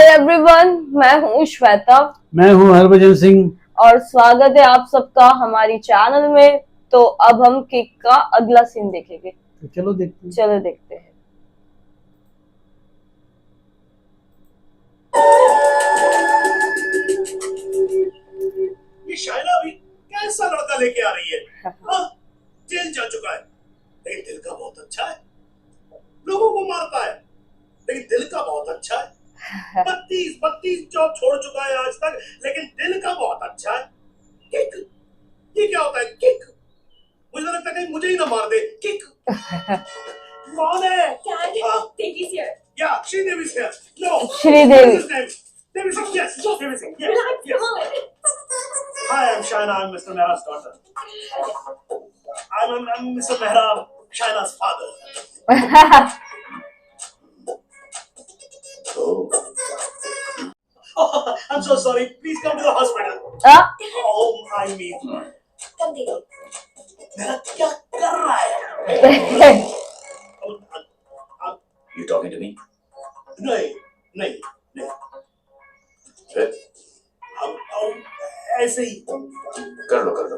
Hi everyone, मैं हूँ श्वेता। मैं हूँ हरभजन सिंह और स्वागत है आप सबका हमारी चैनल में। तो अब हम किक का अगला सीन देखेंगे। तो चलो देखते हैं। चलो देखते हैं। ये शायला भी कैसा लड़का लेके आ रही है? हाँ, जेल जा चुका है लेकिन दिल का बहुत अच्छा है। लोगों को मारता है लेकिन दिल का बहुत अच्छा है। 32 जॉब छोड़ चुका है आज तक लेकिन दिल का बहुत अच्छा है। किक, ये क्या होता है? किक, मुझे लगता है कहीं मुझे ही ना मार दे। किक कौन है? Devi's here. Yeah, Sridevi is here. No, Sridevi. What is his name? Devi Singh. Yes, Devi Singh. Yes, Relax, yes. come on. Hi, I'm Shaina. I'm Mr. Mehra's daughter. I'm Mr. Mehra, Shaina's father. Oh, I'm so sorry. Please come to the hospital. Oh, I mean, Come, Devi. मेरा क्या कर रहा है? You talking to me? नहीं, नहीं, नहीं. फिर ऐसे ही कर लो मेरा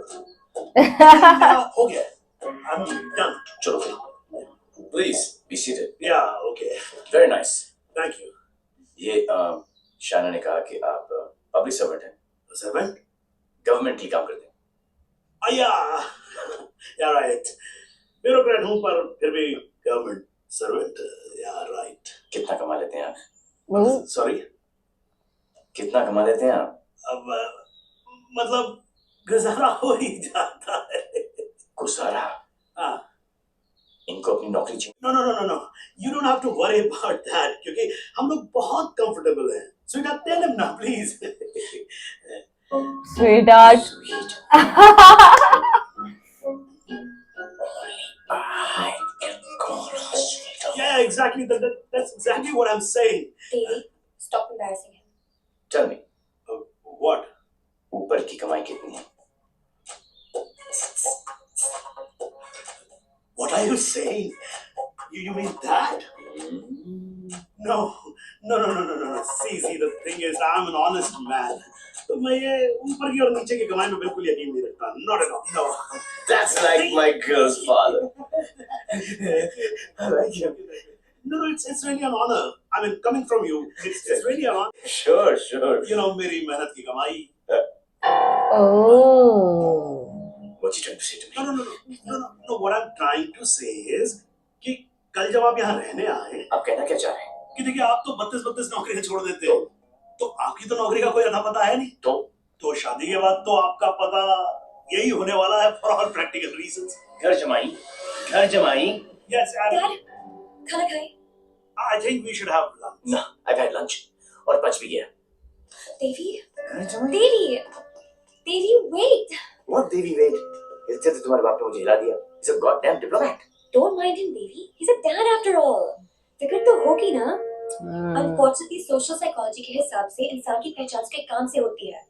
हो गया. I'm done. चलो फिर. Please be seated. Yeah, okay. Very nice. Thank you. ये शाना ने कहा कि आप पब्लिक सर्वेंट हैं. Servant? गवर्नमेंट की काम करते हैं. Yeah, right. ब्यूरोक्रेट हूँ पर फिर भी गवर्नमेंट सर्वेंट. Yeah, right. कितना कमा लेते हैं आप? Sorry. कितना कमा लेते हैं आप? अब मतलब गुजारा हो ही जाता है. गुजारा? हाँ. इनको अपनी नौकरी चाहिए. No. You don't have to worry about that क्योंकि हम लोग बहुत कंफर्टेबल हैं. Sweetheart, tell him now, please. Sweetheart. Sweet. I can call her sweetheart. Yeah, exactly. That's exactly what I'm saying. Devi, stop embarrassing him. Tell me. What? ऊपर की कमाई कितनी है? What are you saying? You mean that? No. See, the thing is, I'm an honest man. तो मैं ये ऊपर की और नीचे की कमाई में बिल्कुल यकीन नहीं रखता. Not at all. No. That's like my girl's father. I like him. No, it's really an honor. I mean, coming from you, it's really an honor. Sure. You know, मेरी मेहनत की कमाई. Oh. What you trying to say to me? No. What I'm trying to say is कि कल जब आप यहाँ रहने आए, आप कहना क्या चाह रहे हैं? कि देखिए आप तो 32 नौकरियां छोड़ देते हो, तो आपकी तो नौकरी का कोई अता पता है नहीं. तो शादी के बाद तो आपका पता यही होने वाला है for all practical reasons. घर जमाई. Yes, Dad, खाना खाए? I think we should have lunch. No, I've had lunch. और पच भी गया. Devi? घर जमाई? Devi, wait. What Devi, wait? इससे तो तुम्हारे बाप ने मुझे हिला दिया. He's a goddamn diplomat. Don't mind him, Devi. He's a dad after all. फिक्र तो होगी ना? Unfortunately, social psychology के हिसाब से इंसान की पहचान उसके काम से होती है.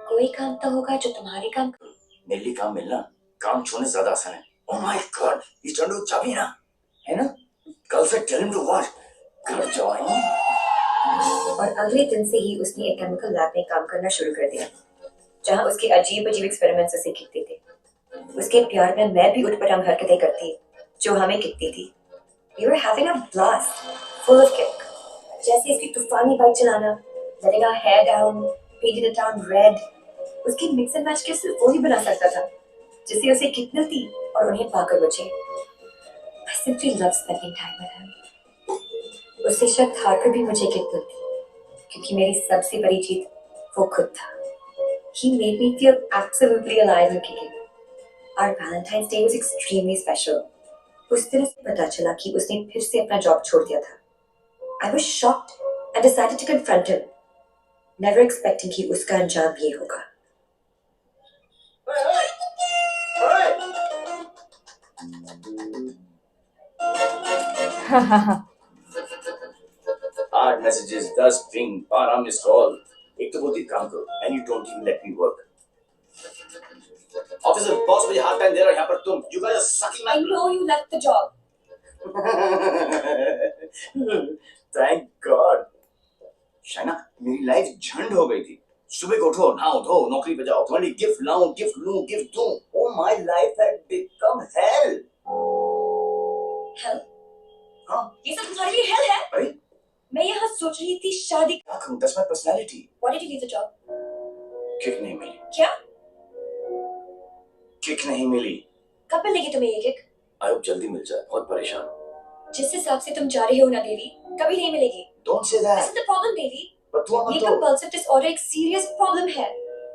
कोई काम तो होगा जो तुम्हारे काम. मेरे लिए काम मिलना काम छोड़ने ज्यादा आसान है. Oh my God, he's trying to चाबी ना, है ना? कल से tell him to watch. घर जमाई. और अगले दिन से ही उसने एक केमिकल लैब में काम करना शुरू कर दिया, जहाँ उसके अजीब एक्सपेरिमेंट्स उसे खिंचते थे. उसके प्यार में मैं भी उठपटांग हरकतें करती जो हमें खिंचती थी. We were having a blast, full of kick. जैसे इसकी तूफानी बाइक चलाना, letting our hair down, painting the town red. उसकी मिक्स एंड मैच के सिर्फ वही बना सकता था, जिससे उसे किक मिलती और उन्हें पाकर मुझे. I simply love spending time with him. उससे शक हारकर भी मुझे किक मिलती, क्योंकि मेरी सबसे बड़ी जीत वो खुद था. He made me feel absolutely alive and kicking. Our Valentine's Day was extremely special. उस दिन उसे पता चला कि उसने फिर से अपना जॉब छोड़ दिया था. I was shocked and decided to confront him, never expecting कि उसका अंजाम ये होगा. Hard messages, 10 ping, 12 miss call. एक तो बोलती काम करो and you don't even let me work. Officer, boss मुझे हाथ टाइम दे रहा है यहाँ पर तुम. You guys are sucking my. I know you left the job. Thank God. Shaina, मेरी लाइफ झंड हो गई थी। सुबह को उठो, नहाओ धो, नौकरी पे जाओ, तुम्हारी गिफ्ट लाऊं, गिफ्ट लूं, गिफ्ट दूं। Oh my life had become hello. Hello? हाँ, ये सब तुम्हारे लिए हेल है? अरे मैं यहाँ सोच रही थी शादी। क्या करूं, that's my personality. Why did you leave the job? Kick नहीं मिली। क्या? किक नहीं मिली। कब मिलेगी तुम्हें ये किक? आई होप जल्दी मिल जाए, बहुत परेशान हूं। जिस हिसाब से तुम जा रहे हो ना देवी, कभी नहीं मिलेगी। Don't say This that. is the problem, देवी। पर तू ये मत तो compulsive disorder एक serious problem है।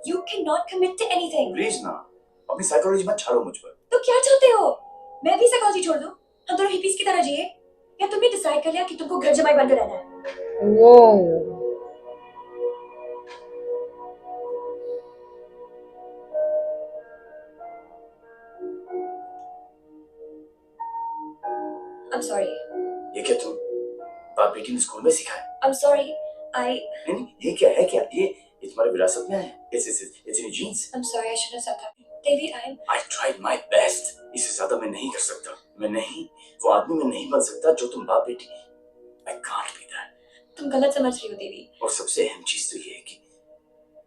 You cannot commit to anything। Please ना, अपनी साइकोलॉजी मत छाड़ो मुझ पर। तो क्या चाहते हो? मैं भी साइकोलॉजी छोड़ दूं? हम दोनों हिपीज की तरह जिए? या तुमने डिसाइड कर लिया कि तुमको घर जमाई बनकर रहना है? वो I'm sorry। ये क्या तुम बाप बेटी ने स्कूल में सिखाया? I'm sorry। नहीं, ये क्या है? क्या ये तुम्हारी विरासत में है? It's in your genes। I'm sorry, I shouldn't have said that। Devi, I tried my best। इससे ज्यादा मैं नहीं कर सकता। मैं नहीं, वो आदमी मैं नहीं बन सकता जो तुम बाप बेटी। I can't be that। तुम गलत समझ रही हो देवी। और सबसे अहम चीज तो ये है कि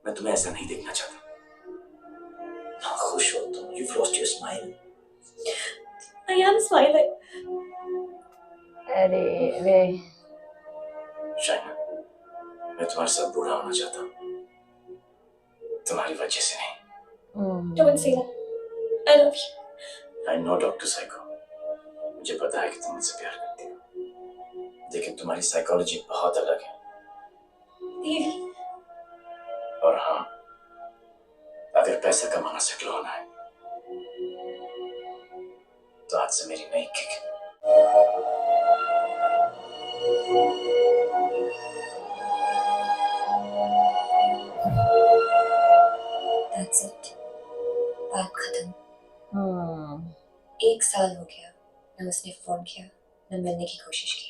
मैं तुम्हें ऐसा नहीं देखना चाहता। ना खुश हो तुम। You've lost your smile। I am smiling। अरे रे शाइना, मैं तुम्हारे साथ बूढ़ा होना चाहता हूँ, तुम्हारी वजह से नहीं। Don't say that। I love you। I know doctor psycho, मुझे पता है कि तुम मुझसे प्यार करती हो, लेकिन तुम्हारी साइकोलॉजी बहुत अलग है। देवी। और हाँ, अगर पैसा कमाना सेटल होना है तो आज से मेरी नई किक। That's it। बात खत्म। हम्म 1 साल हो गया, न उसने फोन किया, न मिलने की कोशिश की।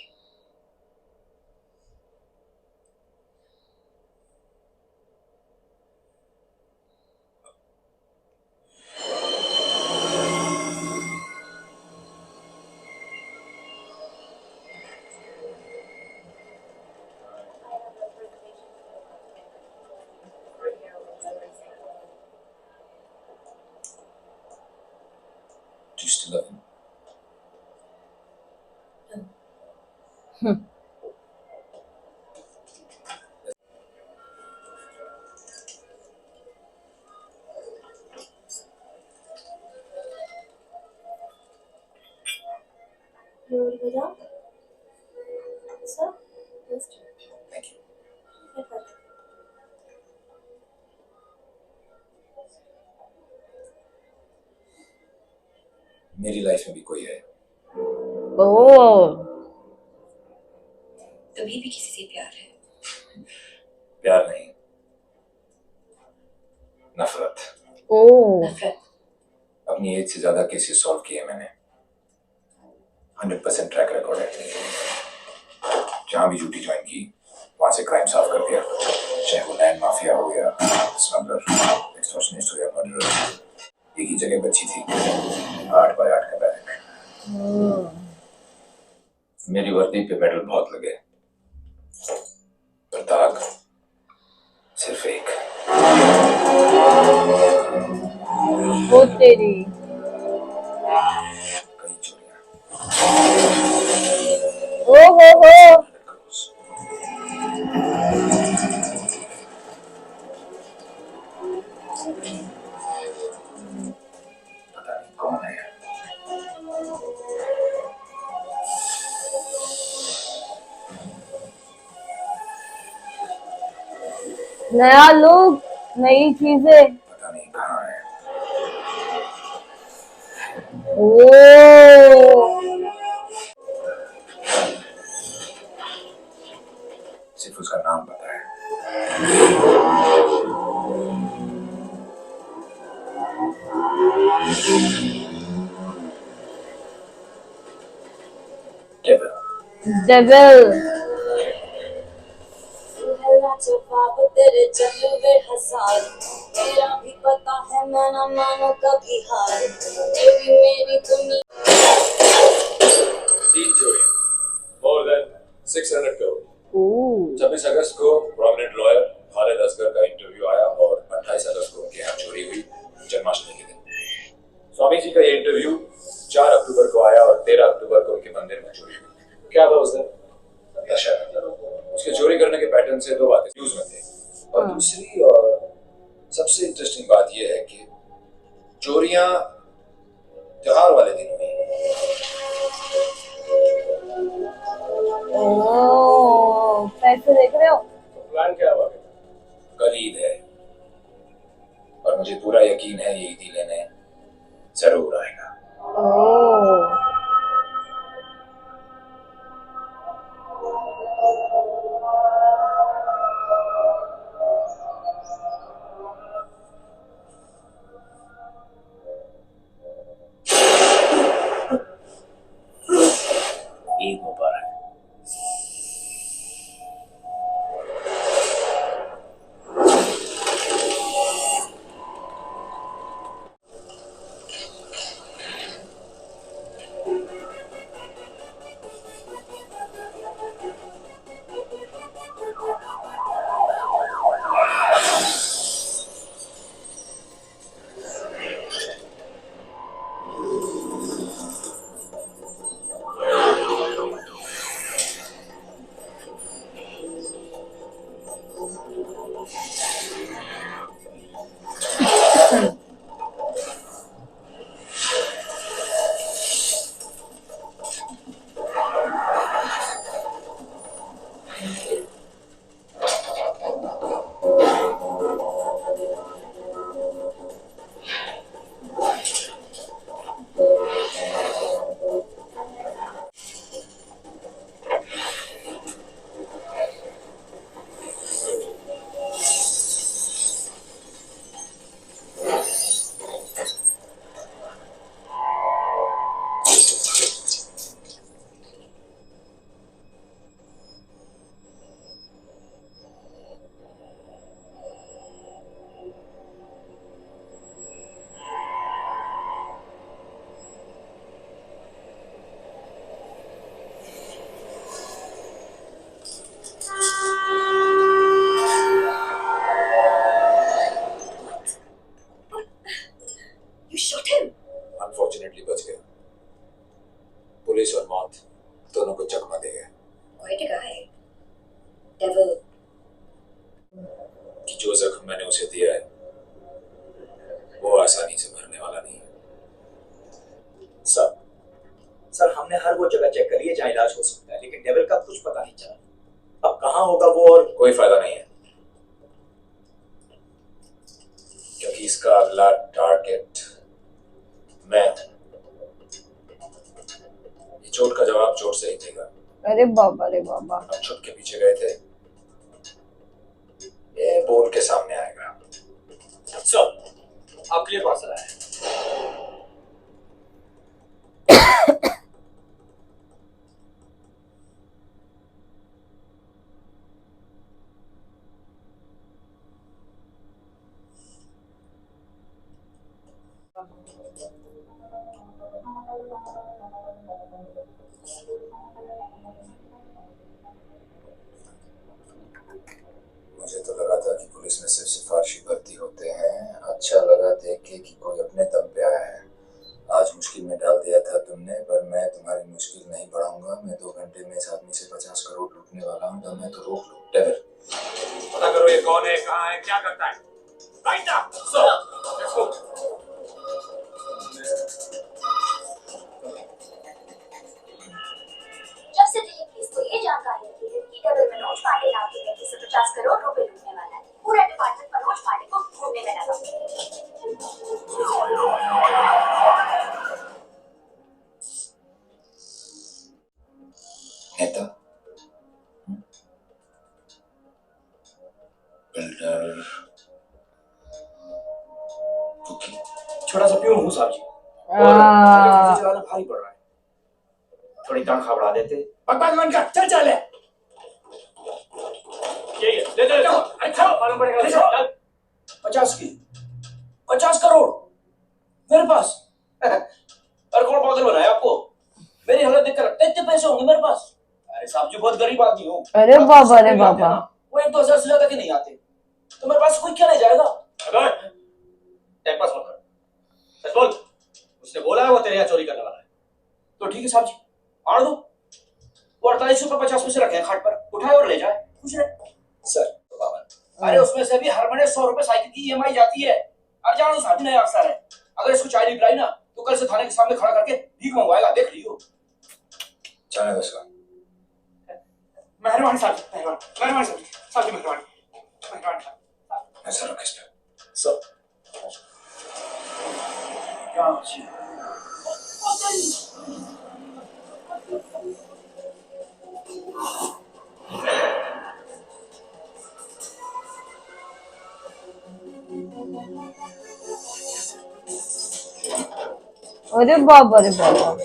Do you still love him? Role बजाओ। Sir, best. Thank you। मेरी लाइफ में भी कोई है। ओ तुम्हें भी किसी से प्यार है? प्यार नहीं, नफरत। ओ नफरत। अपनी एज से ज्यादा केसेस सॉल्व किए मैंने। 100% ट्रैक रिकॉर्ड है। जहां भी ड्यूटी ज्वाइन की, वहां से क्राइम सॉल्व कर दिया। चाहे वो लैंड माफिया हो गया, स्मगलर, एक्सटॉर्शनिस्ट हो गया, मर्डरर। एक ही जगह बची थी, 8 बाय 8 का बैरक। मेरी वर्दी पे मेडल बहुत लगे, पर दाग सिर्फ एक। वो तेरी कई चोरियां। ओ हो पता नहीं कौन है। नया लुक, नई चीजें। पता नहीं कहाँ है। ओ सिर्फ उसका नाम पता है। डेविल। तेरे जलवे हजार, तेरा भी पता है मैं ना मानो कभी हार। ये भी मेरी दुनिया। 3 चोरियां, more than 600 करोड़। ओह 26 अगस्त को प्रोमिनेंट लॉयर खालिद असगर का इंटरव्यू आया और 28 अगस्त को उनके यहाँ चोरी हुई, जन्माष्टमी के दिन। स्वामी जी का ये इंटरव्यू 4 अक्टूबर को आया और 13 अक्टूबर को उनके मंदिर में चोरी हुई। क्या था उस दिन? दशहरा। उसके चोरी करने के पैटर्न से दो बातें न्यूज में थे, और दूसरी और सबसे इंटरेस्टिंग बात यह है कि चोरियां त्योहार वाले दिन हुई। ओह पैसे देख रहे हो? तो प्लान क्या हुआ? कल ईद है और मुझे पूरा यकीन है ये ईदी लेने जरूर आएगा। ओह ईद मुबारक। You shot him. अनफॉर्चुनेटली बच गया। पुलिस और मौत दोनों को चकमा दे गए Quite a guy. Devil. कि जो जख्म मैंने उसे दिया है वो आसानी से भरने वाला नहीं है। सर हमने हर वो जगह चेक करी है जहाँ इलाज हो सकता है, लेकिन डेविल का कुछ पता नहीं चला। अब कहाँ होगा वो, और कोई फायदा नहीं है, क्योंकि इसका अगला टारगेट मैं हूं। ये चोट का जवाब चोट से ही देगा। अरे बाबा रे बाबा हम छुप के पीछे गए थे, ये बोल के सामने आएगा। सर आप क्लियर पार्सल आए। मुझे तो लगा था कि पुलिस में सिर्फ सिफारिशी भर्ती होते हैं। अच्छा लगा देख के कि कोई अपने दम पे आया है। आज मुश्किल में डाल दिया था तुमने, पर मैं तुम्हारी मुश्किल नहीं बढ़ाऊंगा। मैं 2 घंटे में इस आदमी से 50 करोड़ लूटने वाला हूँ, तो मैं तो रोक लूँ। डेविल, पता करो ये कौन है, कहाँ है, क्या करता है। Right up sir, let's go. जब से दिलीप पुलिस को ये जानकारी मिली कि डबल मनोज पांडे नाम के व्यक्ति से 50 करोड़ रुपए लूटने वाला है, पूरा डिपार्टमेंट मनोज पांडे को ढूंढने में लगा। नेता, बिल्डर, कुकी, छोटा सा प्यून हूँ साहब जी, और मुझे चलाना भारी पड़ रहा है। थोड़ी तनख्वाह बढ़ा देते। बकवास मन कर, चल चल। यही है, ले ले ले, अरे चलो मालूम पड़ेगा। ले चल 50 करोड़ मेरे पास। और कौन पागल बनाया आपको? मेरी हालत देखकर लगता है इतने पैसे होंगे मेरे पास। अरे साहब जी बहुत गरीब आदमी हूँ। अरे आप बाबा, अरे सब लोग आते बाबा। हैं ना, वो 1-2 हजार से ज्यादा के नहीं आते, तो मेरे पास कोई क्या नहीं जाएगा। अबे टाइम पास मत कर, सच बोल। उसने बोला है वो तेरे यहाँ चोरी करने वाला है। तो ठीक है साहब जी, आड़ दो। वो 48 रुपए 50 पैसे रखे हैं खाट पर, उठाए और ले जाए, खुश रहे। सर तो बाबा अरे उसमें से भी हर महीने 100 रुपए साइकिल की ईएमआई जाती है। अरे जानो साहब जी नया अफसर है, अगर इसको चाय नहीं पिलाई ना तो कल से थाने के सामने खड़ा करके भीख मंगवाएगा, देख लियो। जाने दो इसका। मेहरबानी साहब जी, मेहरबानी साहब जी, साहब जी मेहरबानी साहब। ऐसा रख इस पे। सर क्या जी? अरे बाबा, अरे बाबा।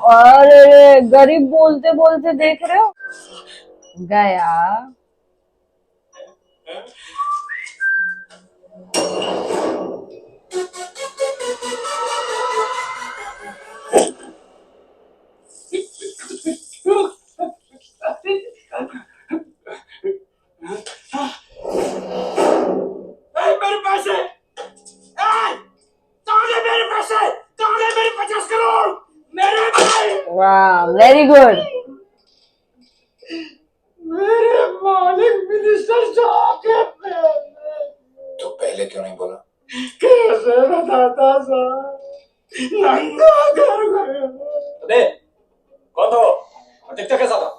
अरे गरीब बोलते बोलते देख रहे हो, गया। मेरे पैसे, मेरे पैसे, मेरे 50 करोड़, मेरे भाई, वाह, वेरी गुड। मेरे मालिक मिनिस्टर साहब के पैसे। तो पहले क्यों नहीं बोला? कैसे बताता साहब, नंगा कर गया। अबे कौन था वो और दिखता कैसा था?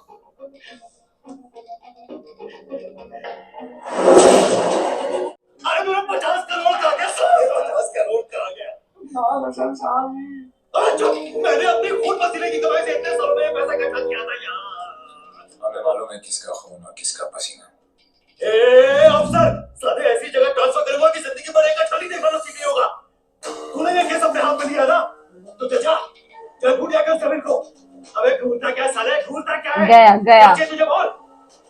अरे मेरा 50 करोड़ का गया, 50 करोड़ का गया। साहब जी, अरे चुप, मैंने अपनी खून पसीने की कमाई से इतने सालों में पैसा इकट्ठा किया था यार। हमें मालूम है किसका खून और किसका पसीना। ए अफसर, साले ऐसी जगह ट्रांसफर करूंगा कि जिंदगी भर एक ट्रॉली देखना नसीब नहीं होगा। तूने ये केस अपने हाथ में लिया ना, तो जा जा घूट जाकर उस जमीन को। अबे घूरता क्या साले, घूरता क्या है? गया, गया। बच्चे तुझे बोल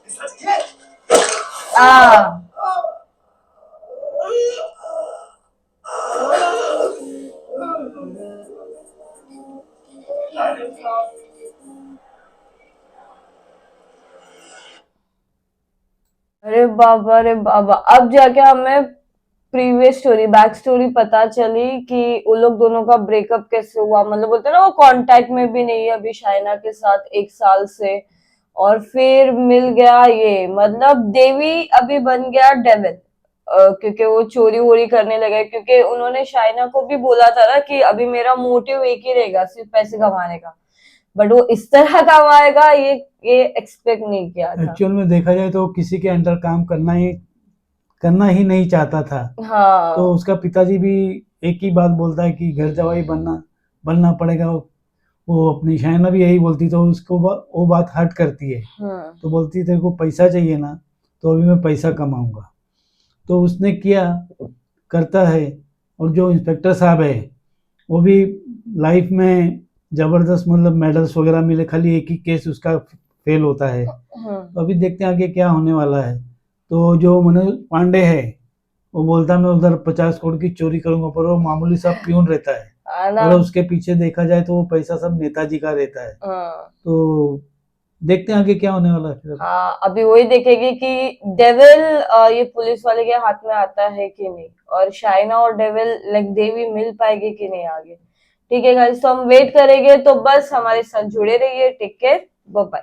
सच ये आ अरे बाबा, अरे बाबा। अब जाके हमें प्रीवियस स्टोरी, बैक स्टोरी पता चली कि उन लोग दोनों का ब्रेकअप कैसे हुआ। मतलब बोलते हैं ना, वो कांटेक्ट में भी नहीं है अभी शाइना के साथ 1 साल से, और फिर मिल गया ये। मतलब देवी अभी बन गया डेविल, क्योंकि वो चोरी वोरी करने लगे। क्योंकि उन्होंने शाइना को भी बोला था ना कि अभी मेरा मोटिव एक ही रहेगा, सिर्फ पैसे कमाने का, बट वो इस तरह कमाएगा ये एक्सपेक्ट नहीं किया था। एक्चुअल में देखा जाए तो किसी के अंडर काम करना ही नहीं चाहता था। हाँ, तो उसका पिताजी भी एक ही बात बोलता है कि घर जवाई बनना पड़ेगा। वो अपनी शाइना भी यही बोलती, तो उसको वो बात हर्ट करती है। तो बोलती तेरे को पैसा चाहिए ना, तो अभी मैं पैसा कमाऊंगा। तो उसने करता है। और जो इंस्पेक्टर साहब है वो भी लाइफ में जबरदस्त, मतलब मेडल्स वगैरह मिले, खाली एक ही केस उसका फेल होता है। तो अभी देखते हैं आगे क्या होने वाला है। तो जो मनोज पांडे है वो बोलता मैं उधर 50 करोड़ की चोरी करूंगा, पर वो मामूली सा प्यून रहता है। और उसके पीछे देखा जाए तो वो पैसा सब नेताजी का रहता है। तो देखते हैं आगे क्या होने वाला है। हाँ, अभी वही देखेगी कि डेविल ये पुलिस वाले के हाथ में आता है कि नहीं, और शाइना और डेविल लाइक देवी मिल पाएगी कि नहीं आगे। ठीक है गाइस, तो हम वेट करेंगे। तो बस हमारे साथ जुड़े रहिए। Take care, bye bye.